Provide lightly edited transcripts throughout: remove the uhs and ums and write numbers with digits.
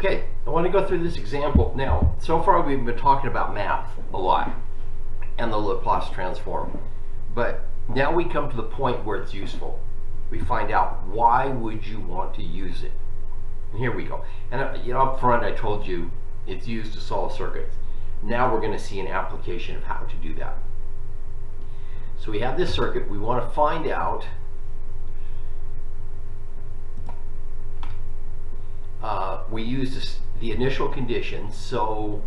Okay, I want to go through this example. Now, so far we've been talking about math a lot and the LaPlace transform, but now we come to the point where it's useful. We find out why would you want to use it. And here we go. And you know, up front I told you it's used to solve circuits. Now we're going to see an application of how to do that. So we have this circuit. We want to find out we use the initial conditions. So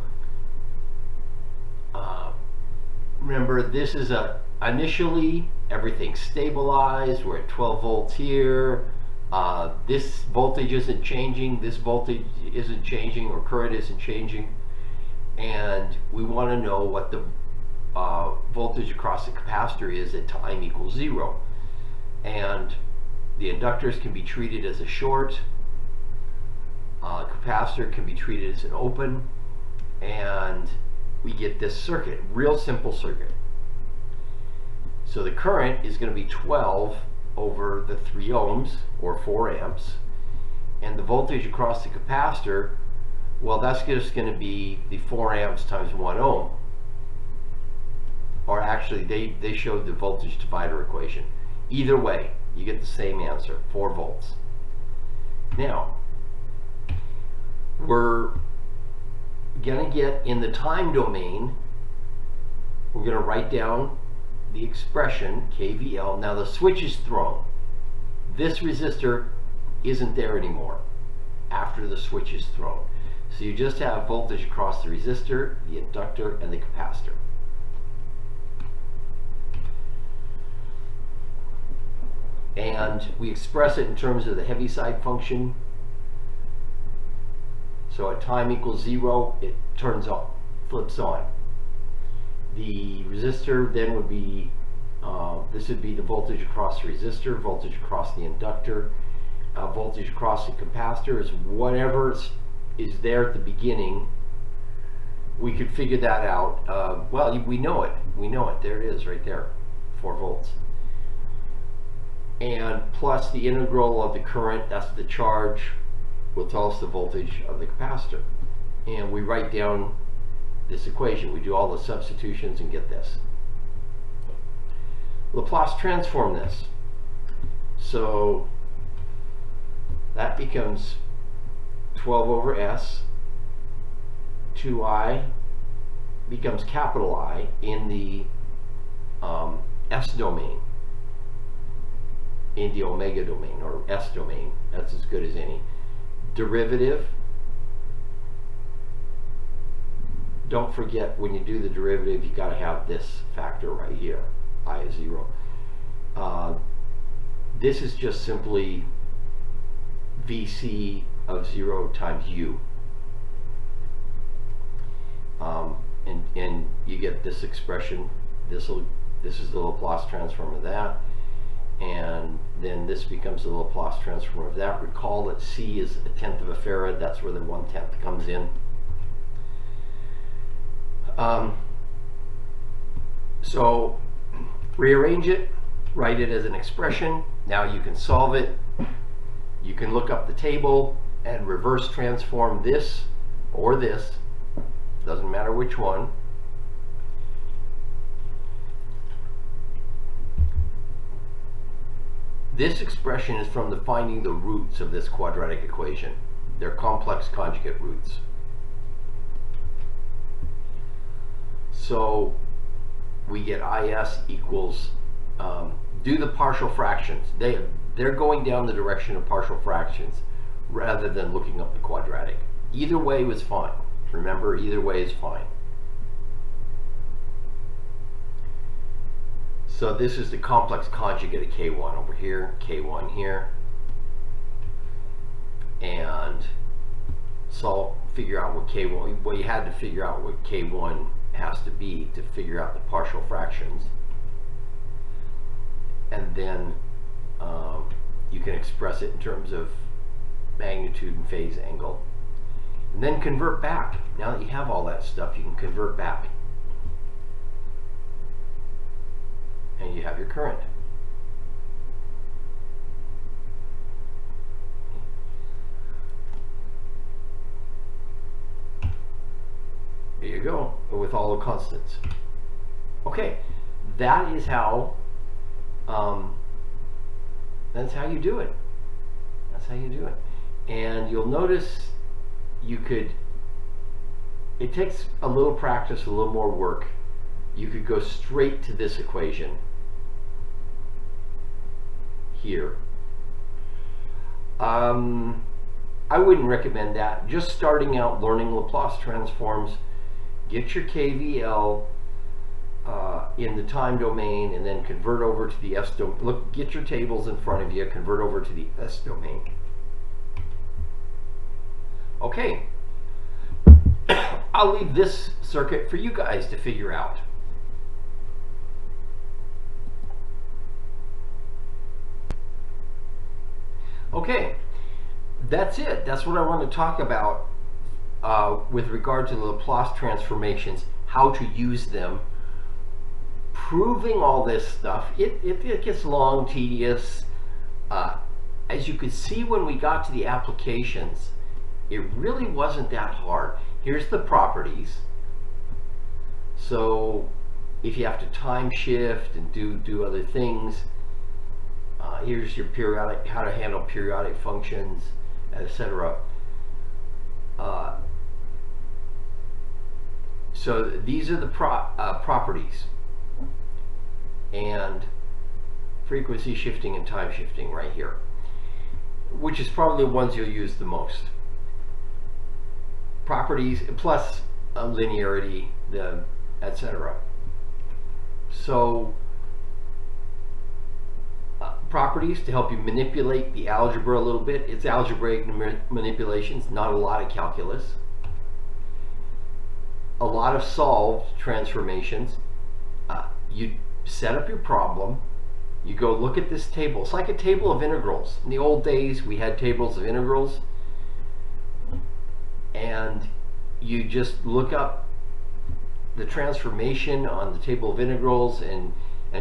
remember, this is initially everything's stabilized. We're at 12 volts here. This voltage isn't changing. This voltage isn't changing, or current isn't changing. And we want to know what the voltage across the capacitor is at time equals 0. And the inductors can be treated as a short. Capacitor can be treated as an open, and we get this circuit, real simple circuit. So the current is going to be 12 over the 3 ohms, or 4 amps, and the voltage across the capacitor, well, that's just going to be the 4 amps times 1 ohm. Or actually, they showed the voltage divider equation. Either way, you get the same answer, 4 volts. Now, we're going to get in the time domain, we're going to write down the expression KVL. Now the switch is thrown. This resistor isn't there anymore after the switch is thrown. So you just have voltage across the resistor, the inductor, and the capacitor. And we express it in terms of the Heaviside function. So at time equals 0, it turns on, flips on. The resistor then would be, this would be the voltage across the resistor, voltage across the inductor, voltage across the capacitor is whatever is there at the beginning. We could figure that out. Well, we know it. We know it. There it is right there, 4 volts. And plus the integral of the current, that's the charge, will tell us the voltage of the capacitor. And we write down this equation. We do all the substitutions and get this. LaPlace transform this. So that becomes 12 over S. 2I becomes capital I in the S domain, in the omega domain, or S domain. That's as good as any. Derivative, don't forget when you do the derivative, you got to have this factor right here, I is 0. This is just simply VC of 0 times U. And you get this expression. This is the Laplace transform of that. And then this becomes the Laplace transform of that. Recall that C is 1/10 of a farad. That's where the 1/10 comes in. So rearrange it, write it as an expression. Now you can solve it. You can look up the table and reverse transform this or this. Doesn't matter which one. This expression is from finding the roots of this quadratic equation. They're complex conjugate roots. So we get IS equals, do the partial fractions. They're going down the direction of partial fractions rather than looking up the quadratic. Either way was fine. Remember, either way is fine. So this is the complex conjugate of K1 over here, K1 here. And so figure out what K1, well, you had to figure out what K1 has to be to figure out the partial fractions. And then you can express it in terms of magnitude and phase angle. And then convert back. Now that you have all that stuff, you can convert back. And you have your current. with all the constants. Okay, that is how that's how you do it. That's how you do it. And you'll notice it takes a little practice, a little more work. You could go straight to this equation here. I wouldn't recommend that. Just starting out learning Laplace transforms, get your KVL in the time domain and then convert over to the S domain. Look, get your tables in front of you, convert over to the S domain. Okay. I'll leave this circuit for you guys to figure out. Okay, that's it. That's what I want to talk about with regard to the Laplace transformations, how to use them. Proving all this stuff, it gets long, tedious. As you could see when we got to the applications, it really wasn't that hard. Here's the properties. So if you have to time shift and do other things, here's your periodic, how to handle periodic functions, etc. So these are the properties, and frequency shifting and time shifting right here, which is probably the ones you'll use the most. Properties plus linearity, etc. So properties to help you manipulate the algebra a little bit. It's algebraic manipulations, not a lot of calculus. A lot of solved transformations. You set up your problem. You go look at this table. It's like a table of integrals. In the old days, we had tables of integrals. And you just look up the transformation on the table of integrals and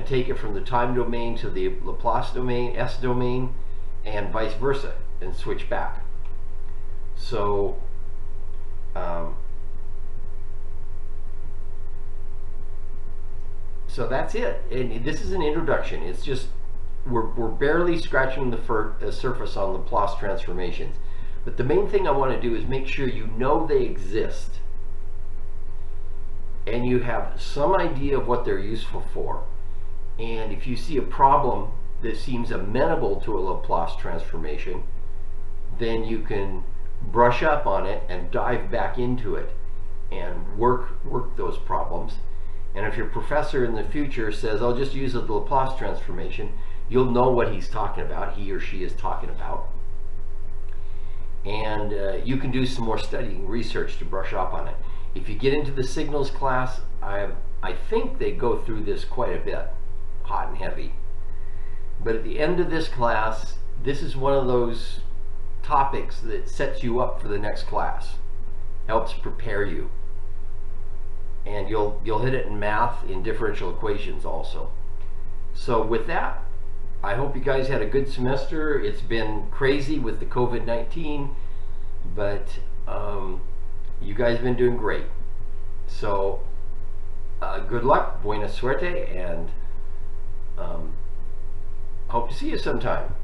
take it from the time domain to the Laplace domain, S domain, and vice versa, and switch back. So so that's it. And this is an introduction. It's just we're barely scratching the surface on Laplace transformations. But the main thing I want to do is make sure you know they exist and you have some idea of what they're useful for. And if you see a problem that seems amenable to a Laplace transformation, then you can brush up on it and dive back into it and work those problems. And if your professor in the future says, I'll just use the Laplace transformation, you'll know what he's talking about, he or she is talking about. And you can do some more studying, research to brush up on it. If you get into the signals class, I think they go through this quite a bit, hot and heavy. But at the end of this class, this is one of those topics that sets you up for the next class, helps prepare you. And you'll hit it in math, in differential equations also. So with that, I hope you guys had a good semester. It's been crazy with the COVID-19, but you guys have been doing great. So good luck, buena suerte, and hope to see you sometime.